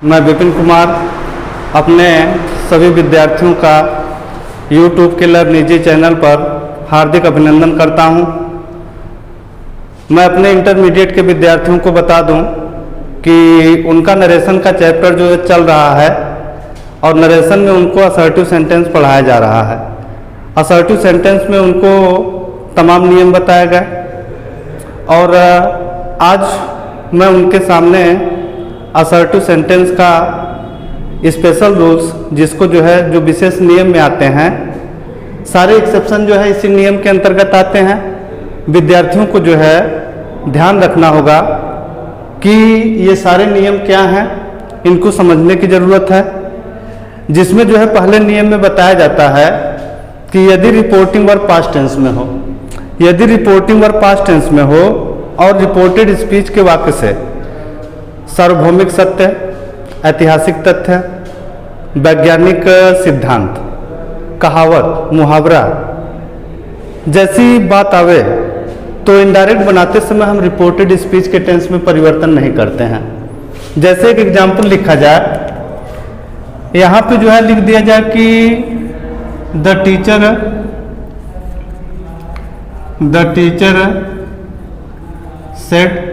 मैं विपिन कुमार अपने सभी विद्यार्थियों का YouTube के लर्न निजी चैनल पर हार्दिक अभिनंदन करता हूं। मैं अपने इंटरमीडिएट के विद्यार्थियों को बता दूं कि उनका नरेशन का चैप्टर जो चल रहा है और नरेशन में उनको असर्टिव सेंटेंस पढ़ाया जा रहा है। असर्टिव सेंटेंस में उनको तमाम नियम बताए गए और आज मैं उनके सामने असर्टिव सेंटेंस का स्पेशल रूल्स, जिसको जो विशेष नियम में आते हैं, सारे एक्सेप्शन इसी नियम के अंतर्गत आते हैं। विद्यार्थियों को ध्यान रखना होगा कि ये सारे नियम क्या हैं, इनको समझने की ज़रूरत है। जिसमें पहले नियम में बताया जाता है कि यदि रिपोर्टिंग वर्ब पास्ट टेंस में हो, यदि रिपोर्टिंग वर्ब पास्ट टेंस में हो और रिपोर्टेड स्पीच के वाक्य से सार्वभौमिक सत्य, ऐतिहासिक तथ्य, वैज्ञानिक सिद्धांत, कहावत, मुहावरा जैसी बात आवे तो इनडायरेक्ट बनाते समय हम रिपोर्टेड स्पीच के टेंस में परिवर्तन नहीं करते हैं। जैसे एक एग्जाम्पल लिखा जाए, यहाँ पे लिख दिया जाए कि द टीचर सेड,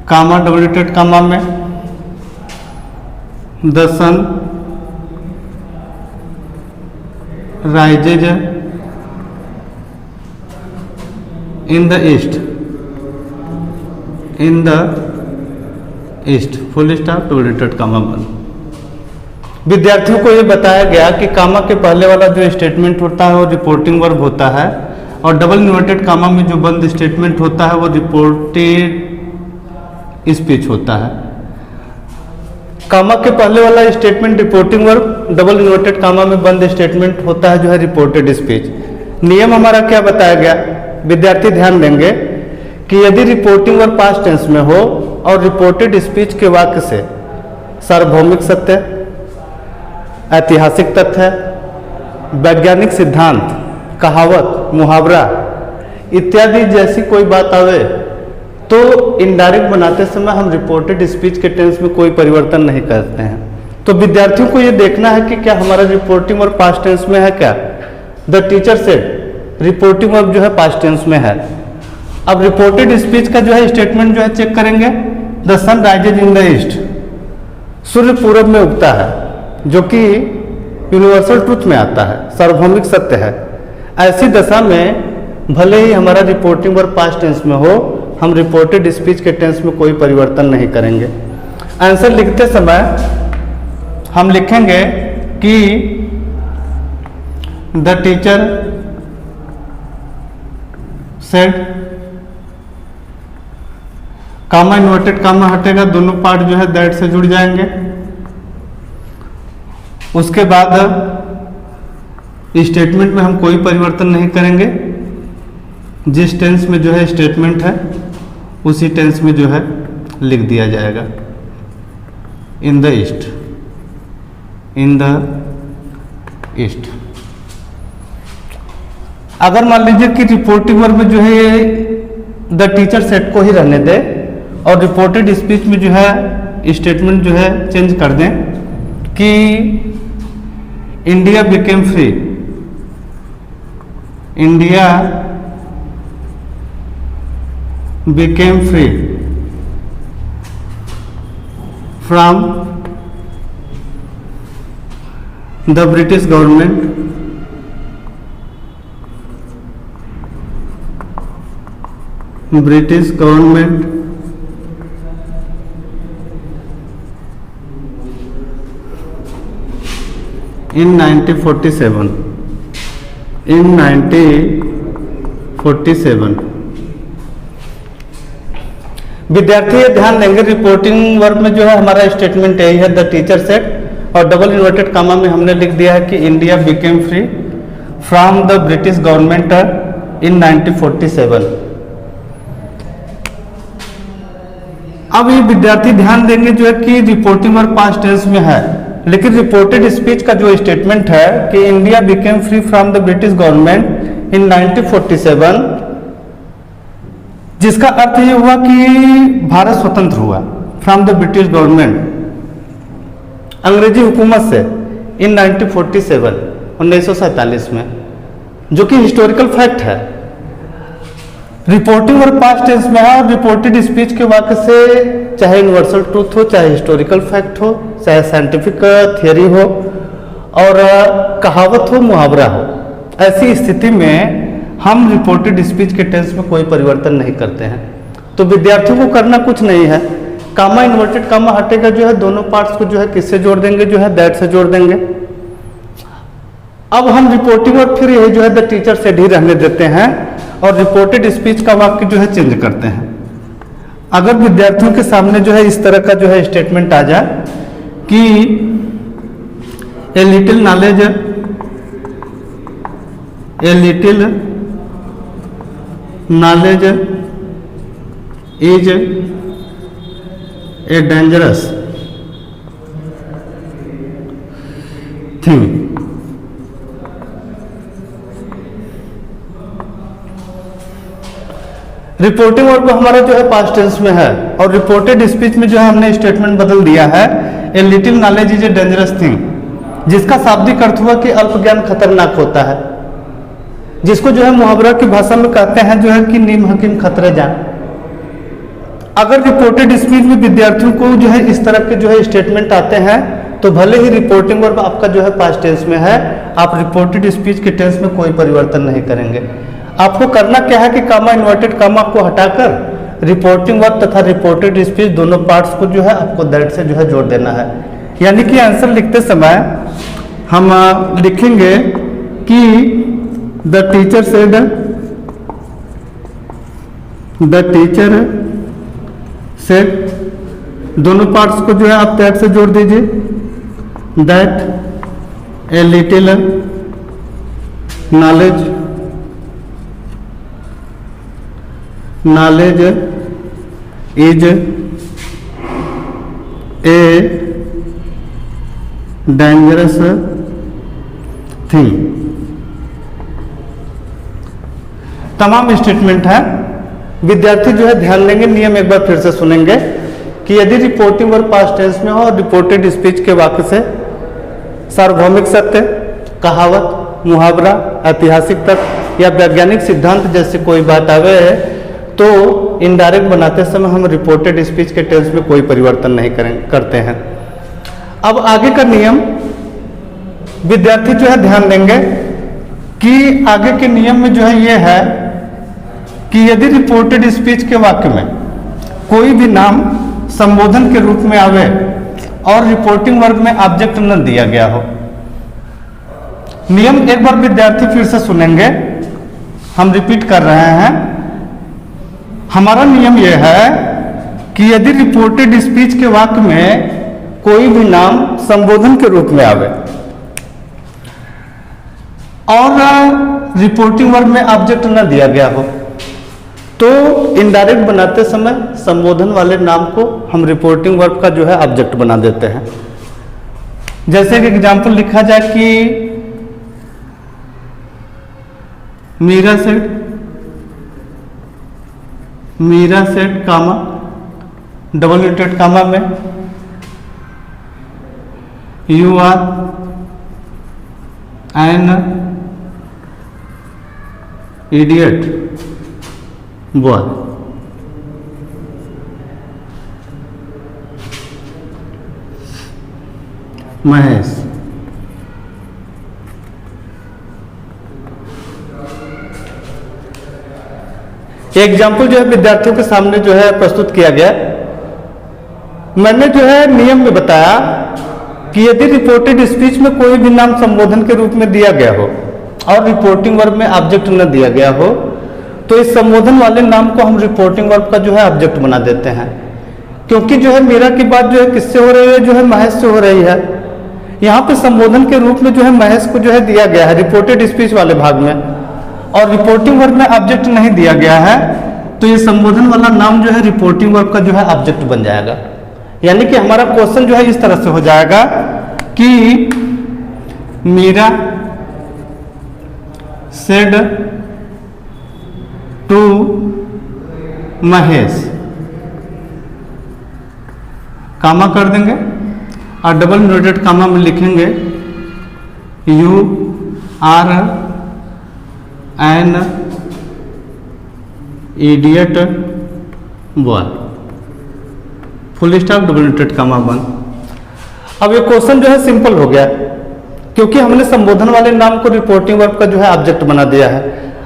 कामा डबलेटेड कामा में, the sun rises in the east, full stop डबलेटेड कामा बंद। विद्यार्थियों को ये बताया गया कि कामा के पहले वाला जो स्टेटमेंट होता है वो रिपोर्टिंग वर्ब होता है और डबल इन्वर्टेड कामा में जो बंद स्टेटमेंट होता है वो रिपोर्टेड स्पीच होता है। कामा के पहले वाला statement reporting verb, double inverted comma में बंद स्टेटमेंट होता है रिपोर्टेड स्पीच। नियम हमारा क्या बताया गया, विद्यार्थी ध्यान देंगे कि यदि रिपोर्टिंग वर्ब पास्ट टेंस में हो और रिपोर्टेड स्पीच के वाक्य से सार्वभौमिक सत्य, ऐतिहासिक तथ्य, वैज्ञानिक सिद्धांत, कहावत, मुहावरा इत्यादि जैसी कोई बात आवे तो इनडायरेक्ट बनाते समय हम रिपोर्टेड स्पीच के टेंस में कोई परिवर्तन नहीं करते हैं। तो विद्यार्थियों को ये देखना है कि क्या हमारा रिपोर्टिंग वर्ब पास्ट टेंस में है क्या। The teacher said, reporting verb past tense में है। अब रिपोर्टेड स्पीच का स्टेटमेंट चेक करेंगे। The sun rises in the east, सूर्य पूरब में उगता है, जो कि यूनिवर्सल ट्रूथ में आता है, सार्वभौमिक सत्य है। ऐसी दशा में भले ही हमारा रिपोर्टिंग वर्ब पास्ट टेंस में हो, हम रिपोर्टेड स्पीच के टेंस में कोई परिवर्तन नहीं करेंगे। आंसर लिखते समय हम लिखेंगे कि the teacher said, comma inverted comma हटेगा, दोनों पार्ट दैट से जुड़ जाएंगे। उसके बाद स्टेटमेंट में हम कोई परिवर्तन नहीं करेंगे। जिस टेंस में स्टेटमेंट है उसी टेंस में लिख दिया जाएगा इन the east, in the east. अगर मान लीजिए कि रिपोर्टिंग वर्ब में द टीचर सेट को ही रहने दे और रिपोर्टेड स्पीच में स्टेटमेंट चेंज कर दें कि India became free, India became free from the British government in 1947। विद्यार्थी ये ध्यान देंगे, रिपोर्टिंग वर्ब में हमारा स्टेटमेंट यही है, द टीचर सेड, और डबल इन्वर्टेड कामा में हमने लिख दिया है कि India became free from the British government in 1947। अब ये विद्यार्थी ध्यान देंगे कि रिपोर्टिंग वर्ब पास्ट टेंस में है, लेकिन रिपोर्टेड स्पीच का स्टेटमेंट है कि India became free from the British government in 1947, जिसका अर्थ ये हुआ कि भारत स्वतंत्र हुआ। फ्रॉम द ब्रिटिश गवर्नमेंट, अंग्रेजी हुकूमत से इन 1947 1947 में, जो कि हिस्टोरिकल फैक्ट है। रिपोर्टिंग वर्ब पास्ट टेंस में है और रिपोर्टेड स्पीच के वाक्य से चाहे यूनिवर्सल ट्रूथ हो, चाहे हिस्टोरिकल फैक्ट हो, चाहे साइंटिफिक थियरी हो और कहावत हो, मुहावरा हो, ऐसी स्थिति में हम रिपोर्टेड स्पीच के टेंस में कोई परिवर्तन नहीं करते हैं। तो विद्यार्थियों को करना कुछ नहीं है, कामा इन्वर्टेड कामा हटेगा जो है, दोनों पार्ट्स को जो है किससे जोड़ देंगे, जो है दैट से जोड़ देंगे। अब हम रिपोर्टिंग और फिर यही जो है द टीचर से ही रहने देते हैं और रिपोर्टेड स्पीच का वाक्य जो है चेंज करते हैं। अगर विद्यार्थियों के सामने जो है इस तरह का जो है स्टेटमेंट आ जाए कि a little knowledge is a dangerous thing, reporting verb हमारा जो है पास्ट टेंस में है और रिपोर्टेड स्पीच में जो है हमने स्टेटमेंट बदल दिया है a little knowledge is a dangerous thing, जिसका शाब्दिक अर्थ हुआ कि अल्प ज्ञान खतरनाक होता है, जिसको जो है मुहावरा की भाषा में कहते हैं जो है कि नीम हकीम खतरे जान। अगर रिपोर्टेड स्पीच में विद्यार्थियों को जो है इस तरह के जो है स्टेटमेंट आते हैं तो भले ही रिपोर्टिंग वर्ब आपका जो है पास्ट टेंस में है, आप रिपोर्टेड स्पीच के टेंस में कोई परिवर्तन नहीं करेंगे। आपको करना क्या है कि कामा इन्वर्टेड कामा को हटाकर रिपोर्टिंग वर्ब तथा रिपोर्टेड स्पीच दोनों पार्ट्स को जो है आपको दैट से जो है जोड़ देना है। यानी कि आंसर लिखते समय हम लिखेंगे कि द टीचर सेड, दोनों पार्ट्स को जो है आप दैट से जोड़ दीजिए, that a little knowledge is a dangerous thing. तमाम स्टेटमेंट है, विद्यार्थी जो है ध्यान देंगे, नियम एक बार फिर से सुनेंगे कि यदि रिपोर्टिंग वर्ब पास्ट टेंस में हो और रिपोर्टेड स्पीच के वाक्य से सार्वभौमिक सत्य, कहावत, मुहावरा, ऐतिहासिक तथ्य या वैज्ञानिक सिद्धांत जैसे कोई बात आवे तो इनडायरेक्ट बनाते समय हम रिपोर्टेड स्पीच के टेंस में कोई परिवर्तन नहीं करते हैं। अब आगे का नियम विद्यार्थी जो है ध्यान देंगे कि आगे के नियम में जो है ये है कि यदि रिपोर्टेड स्पीच के वाक्य में कोई भी नाम संबोधन के रूप में आवे और रिपोर्टिंग वर्ब में ऑब्जेक्ट न दिया गया हो। नियम एक बार विद्यार्थी फिर से सुनेंगे, हम रिपीट कर रहे हैं। हमारा नियम यह है कि यदि रिपोर्टेड स्पीच के वाक्य में कोई भी नाम संबोधन के रूप में आवे और रिपोर्टिंग वर्ब में ऑब्जेक्ट न दिया गया हो तो इनडायरेक्ट बनाते समय संबोधन वाले नाम को हम रिपोर्टिंग वर्ब का जो है ऑब्जेक्ट बना देते हैं। जैसे कि एग्जांपल लिखा जाए कि Meera said comma double inverted comma में you are an idiot boy. Mahesh example जो है विद्यार्थियों के सामने जो है प्रस्तुत किया गया। मैंने जो है नियम में बताया कि यदि रिपोर्टेड स्पीच में कोई भी नाम संबोधन के रूप में दिया गया हो और रिपोर्टिंग वर्ब में ऑब्जेक्ट न दिया गया हो तो इस संबोधन वाले नाम को हम रिपोर्टिंग वर्ब का जो है ऑब्जेक्ट बना देते हैं। क्योंकि जो है मीरा की बात जो है किससे हो रही है, जो है महेश से हो रही है। यहाँ पे संबोधन के रूप में जो है महेश को जो है दिया गया है रिपोर्टेड स्पीच वाले भाग में और रिपोर्टिंग वर्ब में ऑब्जेक्ट नहीं दिया गया है तो ये संबोधन वाला नाम जो है रिपोर्टिंग वर्ब का जो है ऑब्जेक्ट बन जाएगा। यानी कि हमारा क्वेश्चन जो है इस तरह से हो जाएगा कि Meera said to Mahesh comma कर देंगे और डबल इन्वर्टेड कामा में लिखेंगे you are an idiot boy, full stop double inverted comma बंद। अब ये क्वेश्चन जो है सिंपल हो गया क्योंकि हमने संबोधन वाले नाम को रिपोर्टिंग वर्ब का जो है ऑब्जेक्ट बना दिया है।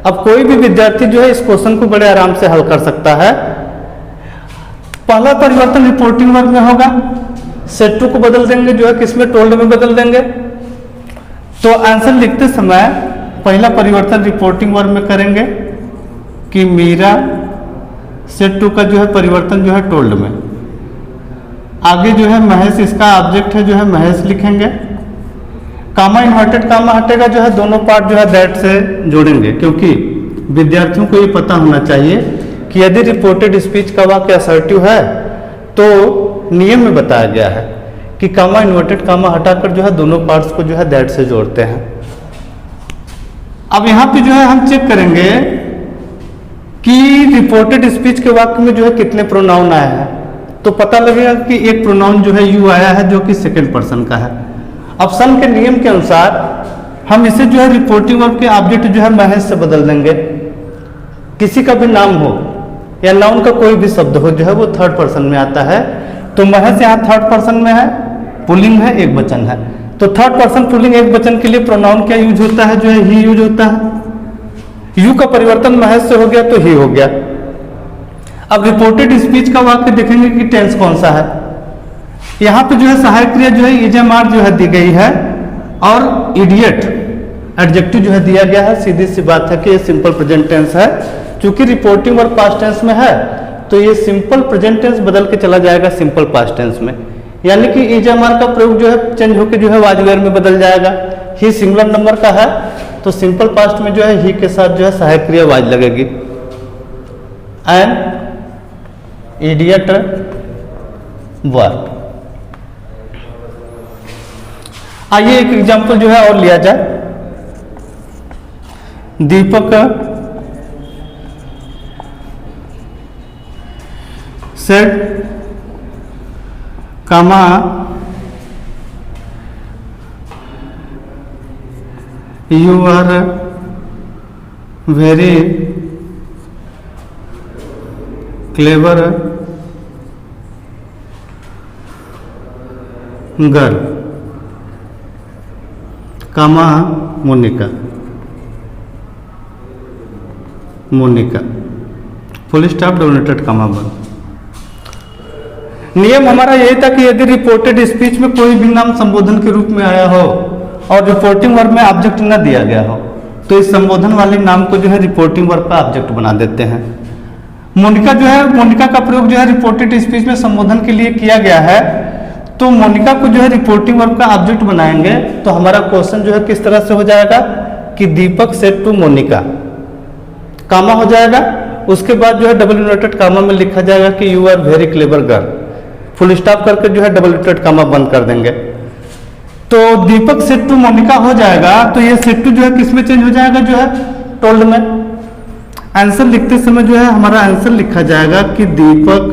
अब कोई भी विद्यार्थी जो है इस क्वेश्चन को बड़े आराम से हल कर सकता है। पहला परिवर्तन रिपोर्टिंग वर्ब में होगा, सेट टू को बदल देंगे जो है किसमें, टोल्ड में बदल देंगे। तो आंसर लिखते समय पहला परिवर्तन रिपोर्टिंग वर्ब में करेंगे कि मीरा, सेट टू का जो है परिवर्तन जो है टोल्ड में। आगे जो है महेश, इसका ऑब्जेक्ट है जो है महेश लिखेंगे। कामा इन्वर्टेड कामा हटेगा जो है, दोनों पार्ट जो है दैट से जोड़ेंगे क्योंकि विद्यार्थियों को ये पता होना चाहिए कि यदि रिपोर्टेड स्पीच का वाक्य असर्टिव है तो नियम में बताया गया है कि कामा इन्वर्टेड कामा हटाकर जो है दोनों पार्ट्स को जो है दैट से जोड़ते हैं। अब यहाँ पे जो है हम चेक करेंगे कि रिपोर्टेड स्पीच के वाक्य में जो है कितने प्रोनाउन आए हैं। तो पता लगेगा कि एक प्रोनाउन जो है यू आया है जो कि सेकंड पर्सन का है। ऑप्शन के नियम के अनुसार हम इसे जो है रिपोर्टिंग वर्ब के ऑब्जेक्ट जो है महेश से बदल देंगे। किसी का भी नाम हो या नाउन का कोई भी शब्द हो जो है वो थर्ड पर्सन में आता है। तो महेश यहाँ थर्ड पर्सन में है, पुल्लिंग है, एक वचन है। तो थर्ड पर्सन पुल्लिंग एक वचन के लिए प्रोनाउन क्या यूज होता है, जो है ही यूज होता है। यू का परिवर्तन महेश से हो गया तो ही हो गया। अब रिपोर्टेड स्पीच का वाक्य देखेंगे कि टेंस कौन सा है। यहाँ पे जो है सहायक क्रिया जो है इजमार जो है दी गई है और इडियट एडजेक्टिव जो है दिया गया है। सीधी सी बात है कि ये सिंपल प्रेजेंट टेंस है। चूंकि रिपोर्टिंग वर्ब पास्ट टेंस में है तो ये सिंपल प्रेजेंट टेंस बदल के चला जाएगा सिंपल पास्ट टेंस में, यानी कि इजमार का प्रयोग जो है चेंज होकर जो है वाज वेयर में बदल जाएगा। ही सिंगुलर नंबर का है तो सिंपल पास्ट में जो है ही के साथ जो है सहायक क्रिया वाज लगेगी। An idiot boy. आइए एक एग्जांपल जो है और लिया जाए। Deepak said comma you are very clever girl comma Monica, Monica, full stop डोनेटेड कामा बंद। नियम हमारा यही था कि यदि रिपोर्टेड स्पीच में कोई भी नाम संबोधन के रूप में आया हो और रिपोर्टिंग वर्ब में ऑब्जेक्ट न दिया गया हो तो इस संबोधन वाले नाम को जो है रिपोर्टिंग वर्ब का ऑब्जेक्ट बना देते हैं। मोनिका जो है, मोनिका का प्रयोग जो है रिपोर्टेड स्पीच में संबोधन के लिए किया गया है तो मोनिका को जो है रिपोर्टिंग वर्ब का ऑब्जेक्ट बनाएंगे। तो हमारा क्वेश्चन जो है किस तरह से हो जाएगा कि दीपक सेड टू मोनिका, कामा हो जाएगा। उसके बाद जो है डबल इन्वर्टेड कामा में लिखा जाएगा कि you are very clever girl, full stop करके जो है डबल इन्वर्टेड कामा बंद कर देंगे। तो दीपक सेड टू मोनिका हो जाएगा। तो ये सेड टू जो है किस में चेंज हो जाएगा, जो है टोल्ड में। आंसर लिखते समय जो है हमारा आंसर लिखा जाएगा कि दीपक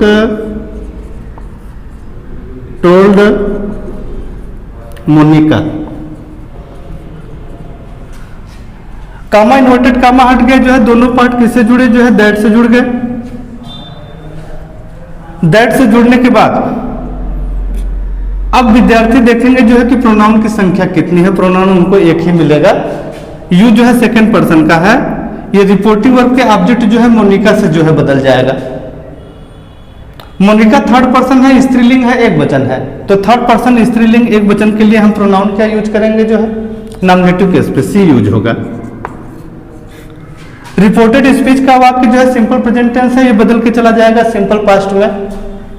टोल्ड मोनिका। कामा इन्वर्टेड कामा हट गया, जो है दोनों पार्ट किससे जुड़े, जो है दैट से जुड़ गए। दैट से जुड़ने के बाद अब विद्यार्थी देखेंगे जो है कि प्रोनाउन की संख्या कितनी है। प्रोनाउन उनको एक ही मिलेगा। यू जो है सेकंड पर्सन का है। ये रिपोर्टिंग वर्ब के ऑब्जेक्ट जो है मोनिका से जो है बदल जाएगा। मोनिका थर्ड पर्सन है, स्त्रीलिंग है, एक वचन है। तो थर्ड पर्सन स्त्रीलिंग एक वचन के लिए हम प्रोनाउन क्या यूज करेंगे, जो है नॉमिनेटिव केस पे सी यूज होगा। रिपोर्टेड स्पीच का वाक्य जो है सिंपल प्रेजेंट टेंस है, ये बदल के चला जाएगा सिंपल पास्ट में,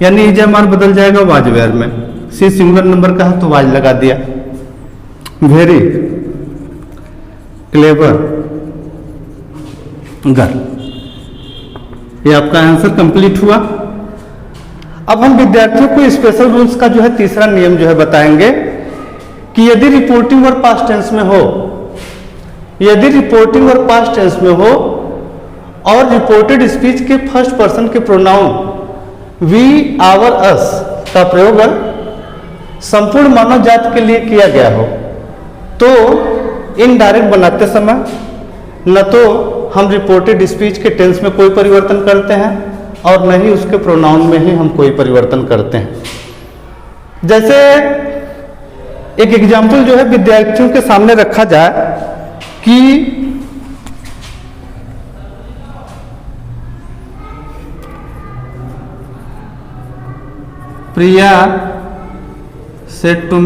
यानी इजमार बदल जाएगा वाज वेयर में। सी सिंगुलर नंबर का है तो वाज लगा दिया। वेरी क्लेवर गर्ल, ये आपका आंसर कंप्लीट हुआ। अब हम विद्यार्थियों को स्पेशल रूल्स का जो है तीसरा नियम जो है बताएंगे कि यदि रिपोर्टिंग वर्ब पास्ट टेंस में हो, यदि रिपोर्टिंग वर्ब पास्ट टेंस में हो और रिपोर्टेड स्पीच के फर्स्ट पर्सन के प्रोनाउन वी, आवर, अस का प्रयोग संपूर्ण मानव जाति के लिए किया गया हो तो इनडायरेक्ट बनाते समय न तो हम रिपोर्टेड स्पीच के टेंस में कोई परिवर्तन करते हैं और न ही उसके प्रोनाउन में ही हम कोई परिवर्तन करते हैं। जैसे एक एग्जाम्पल जो है विद्यार्थियों के सामने रखा जाए कि प्रिया said to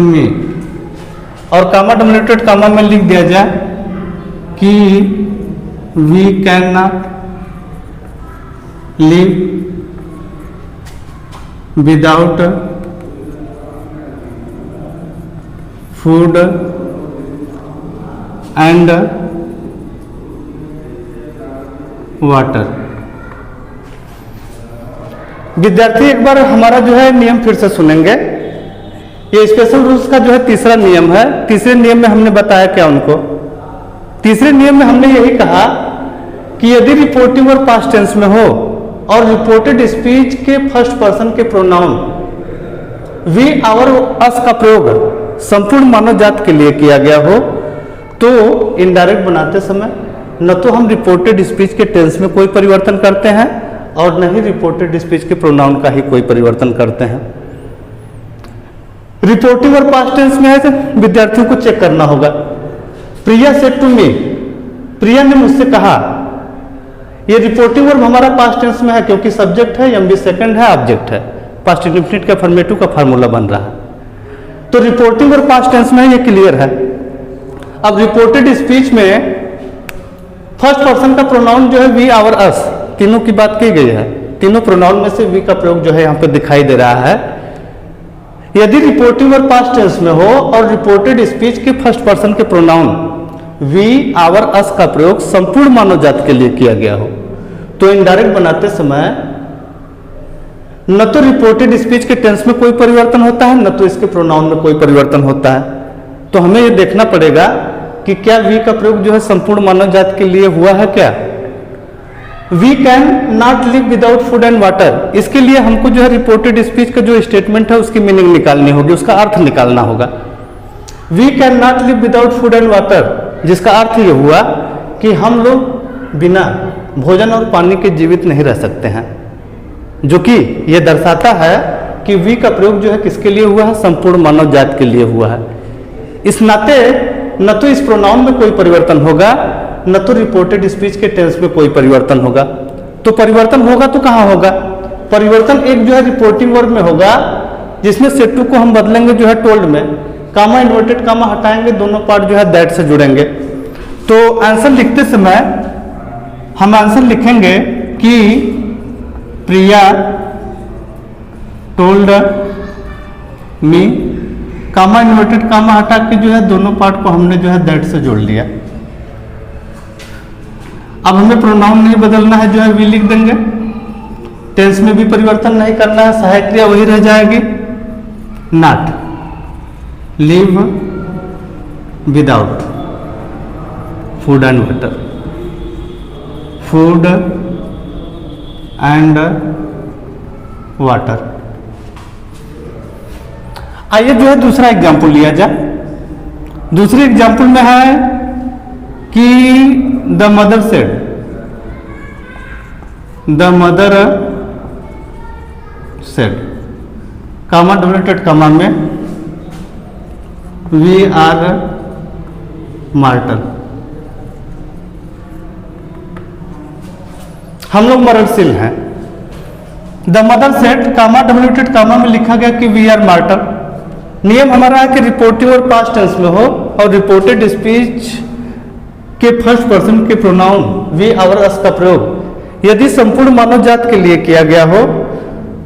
me और कामा डोमिनेटेड कामा में लिख दिया जाए कि we can not live without food and water. विद्यार्थी एक बार हमारा जो है नियम फिर से सुनेंगे। ये स्पेशल रूल्स का जो है तीसरा नियम है। तीसरे नियम में हमने बताया क्या उनको, तीसरे नियम में हमने यही कहा कि यदि रिपोर्टिव और पास्ट टेंस में हो और रिपोर्टेड स्पीच के फर्स्ट पर्सन के प्रोनाउन वी आवर अस का प्रयोग संपूर्ण मानव जाति के लिए किया गया हो तो इनडायरेक्ट बनाते समय न तो हम रिपोर्टेड स्पीच के टेंस में कोई परिवर्तन करते हैं और न ही रिपोर्टेड स्पीच के प्रोनाउन का ही कोई परिवर्तन करते हैं। रिपोर्टिव और पास्ट टेंस में है तो विद्यार्थियों को चेक करना होगा। प्रिया सेड टू मी, प्रिया ने मुझसे कहा, ये रिपोर्टिव वर्ब हमारा पास्ट टेंस में है क्योंकि सब्जेक्ट है, एमबी सेकंड है, ऑब्जेक्ट है, पास्ट इंडेफिनिट का फॉर्मेटिव का फार्मूला बन रहा है। तो रिपोर्टिव और पास्ट टेंस में ये क्लियर है। अब रिपोर्टेड स्पीच में फर्स्ट पर्सन का प्रोनाउन जो है वी आवर अस, तीनों की बात की गई है। तीनों प्रोनाउन में से वी का प्रयोग जो है यहाँ पे दिखाई दे रहा है। यदि रिपोर्टिव और पास्ट टेंस में हो और रिपोर्टेड स्पीच के फर्स्ट पर्सन के प्रोनाउन वी आवर अस का प्रयोग संपूर्ण मानव जाति के लिए किया गया हो तो इनडायरेक्ट बनाते समय न तो रिपोर्टेड स्पीच के टेंस में कोई परिवर्तन होता है न तो इसके प्रोनाउन में कोई परिवर्तन होता है। तो हमें ये देखना पड़ेगा कि क्या वी का प्रयोग जो है संपूर्ण मानव जाति के लिए हुआ है क्या। We can not live without food and water, इसके लिए हमको जो है रिपोर्टेड स्पीच का जो स्टेटमेंट है उसकी मीनिंग निकालनी होगी, उसका अर्थ निकालना होगा। We can not live without food and water, जिसका अर्थ ये हुआ कि हम लोग बिना भोजन और पानी के जीवित नहीं रह सकते हैं, जो कि ये दर्शाता है कि वी का प्रयोग जो है किसके लिए हुआ है, संपूर्ण मानव जाति के लिए हुआ है। इस नाते न तो इस प्रोनाउन में कोई परिवर्तन होगा न तो रिपोर्टेड स्पीच के टेंस में कोई परिवर्तन होगा। तो परिवर्तन होगा तो कहाँ होगा, परिवर्तन एक जो है रिपोर्टिंग वर्ब में होगा जिसमें सेड टू को हम बदलेंगे जो है टोल्ड में, कामा इन्वर्टेड कामा हटाएंगे, दोनों पार्ट जो है दैट से जुड़ेंगे। तो आंसर लिखते समय हम आंसर लिखेंगे कि प्रिया टोल्ड मी, कामा इन्वर्टेड कामा हटा के जो है दोनों पार्ट को हमने जो है दैट से जोड़ लिया। अब हमें प्रोनाउन नहीं बदलना है, जो है वी लिख देंगे, टेंस में भी परिवर्तन नहीं करना है, सहायक क्रिया वही रह जाएगी, not live without food and water, food and water. आइए जो है दूसरा एग्जाम्पल लिया जाए। दूसरे एग्जाम्पल में है कि the mother said, the mother said, comma डोमिनेटेड कामा में वी आर मार्टर, हम लोग मरणशील हैं। द मदर सेड कामा डोमिनेटेड कामा में लिखा गया कि वी आर मार्टर। नियम हमारा है कि रिपोर्टिव और पास्ट टेंस में हो और रिपोर्टेड स्पीच के फर्स्ट पर्सन के प्रोनाउन वी आवर अस का प्रयोग यदि संपूर्ण मानव जाति के लिए किया गया हो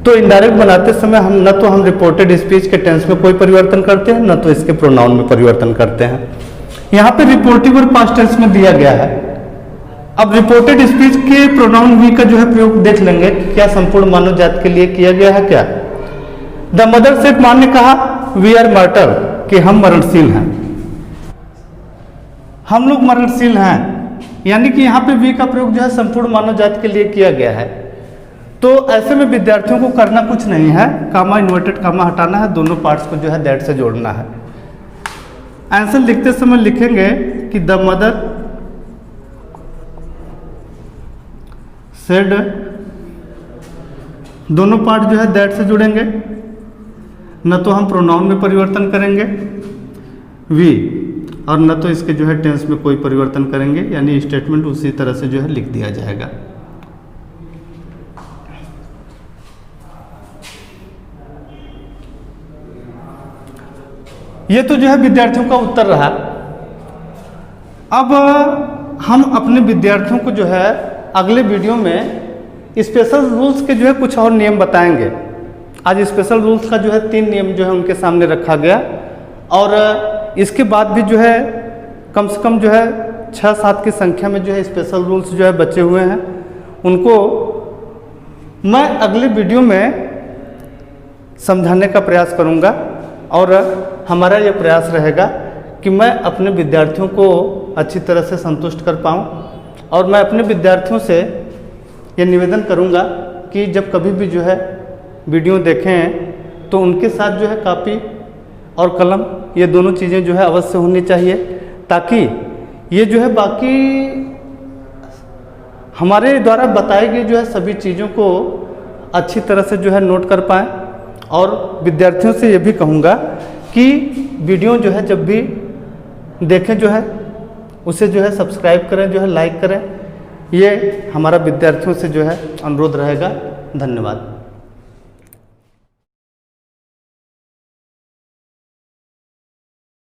तो इनडायरेक्ट बनाते समय हम न तो हम रिपोर्टेड स्पीच के टेंस में कोई परिवर्तन करते हैं न तो इसके प्रोनाउन में परिवर्तन करते हैं। यहाँ पे रिपोर्टिव और पास्ट टेंस में दिया गया है। अब रिपोर्टेड स्पीच के प्रोनाउन वी का जो है प्रयोग देख लेंगे कि क्या संपूर्ण मानव जाति के लिए किया गया है क्या। द मदर सेड, मां ने कहा वी आर मार्टर, कि हम मरणशील हैं, हम लोग मरणशील हैं, यानी कि यहाँ पे वी का प्रयोग जो है संपूर्ण मानव जाति के लिए किया गया है। तो ऐसे में विद्यार्थियों को करना कुछ नहीं है, कामा इन्वर्टेड कामा हटाना है, दोनों पार्ट्स को जो है दैट से जोड़ना है। आंसर लिखते समय लिखेंगे कि द मदर सेड, दोनों पार्ट जो है दैट से जुड़ेंगे, न तो हम प्रोनाउन में परिवर्तन करेंगे वी, और न तो इसके जो है टेंस में कोई परिवर्तन करेंगे, यानी स्टेटमेंट उसी तरह से जो है लिख दिया जाएगा। ये तो जो है विद्यार्थियों का उत्तर रहा। अब हम अपने विद्यार्थियों को जो है अगले वीडियो में स्पेशल रूल्स के जो है कुछ और नियम बताएंगे। आज स्पेशल रूल्स का जो है 3 नियम जो है उनके सामने रखा गया, और इसके बाद भी जो है कम से कम जो है 6-7 की संख्या में जो है स्पेशल रूल्स जो है बचे हुए हैं। उनको मैं अगले वीडियो में समझाने का प्रयास करूंगा, और हमारा ये प्रयास रहेगा कि मैं अपने विद्यार्थियों को अच्छी तरह से संतुष्ट कर पाऊँ, और मैं अपने विद्यार्थियों से ये निवेदन करूंगा कि जब कभी भी जो है वीडियो देखें तो उनके साथ जो है कापी और कलम, ये दोनों चीज़ें जो है अवश्य होनी चाहिए, ताकि ये जो है बाकी हमारे द्वारा बताई गई जो है सभी चीज़ों को अच्छी तरह से जो है नोट कर पाएँ। और विद्यार्थियों से ये भी कहूँगा कि वीडियो जो है जब भी देखें जो है उसे जो है सब्सक्राइब करें, जो है लाइक करें। ये हमारा विद्यार्थियों से जो है अनुरोध रहेगा। धन्यवाद।